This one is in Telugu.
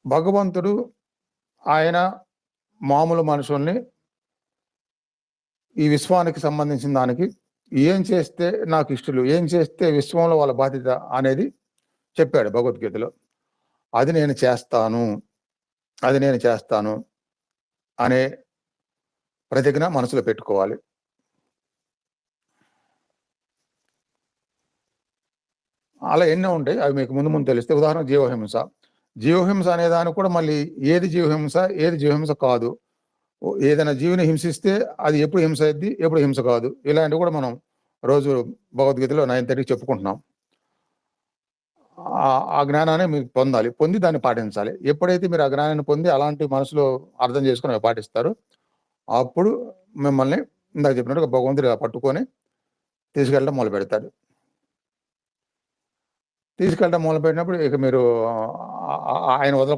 భగవంతుడు ఆయన మామూలు మనుషుల్ని ఈ విశ్వానికి సంబంధించిన దానికి ఏం చేస్తే నాకు ఇష్టలు, ఏం చేస్తే విశ్వంలో వాళ్ళ బాధ్యత అనేది చెప్పాడు భగవద్గీతలో. అది నేను చేస్తాను, అది నేను చేస్తాను అనే ప్రతిజ్ఞ మనసులో పెట్టుకోవాలి. అలా ఎన్నో ఉంటాయి. అవి మీకు ముందు ముందు తెలుస్తాయి. ఉదాహరణకు జీవహింస. జీవహింస అనే దానికి కూడా మళ్ళీ ఏది జీవహింస, ఏది జీవహింస కాదు. ఏదైనా జీవిని హింసిస్తే అది ఎప్పుడు హింస అయిద్ది, ఎప్పుడు హింస కాదు. ఇలాంటివి కూడా మనం రోజు భగవద్గీతలో 9:30కి చెప్పుకుంటున్నాం. ఆ జ్ఞానాన్ని మీరు పొందాలి. పొంది దాన్ని పాటించాలి. ఎప్పుడైతే మీరు ఆ జ్ఞానాన్ని పొంది అలాంటి మనసులో అర్థం చేసుకొని అవి పాటిస్తారో, అప్పుడు మిమ్మల్ని ఇందాక చెప్పినట్టుగా భగవంతుడు ఇలా పట్టుకొని తీసుకెళ్ళడం మొదలుపెడతాడు. తీసుకెళ్ళడం మొదలుపెట్టినప్పుడు ఇక మీరు ఆయన వదలకుండా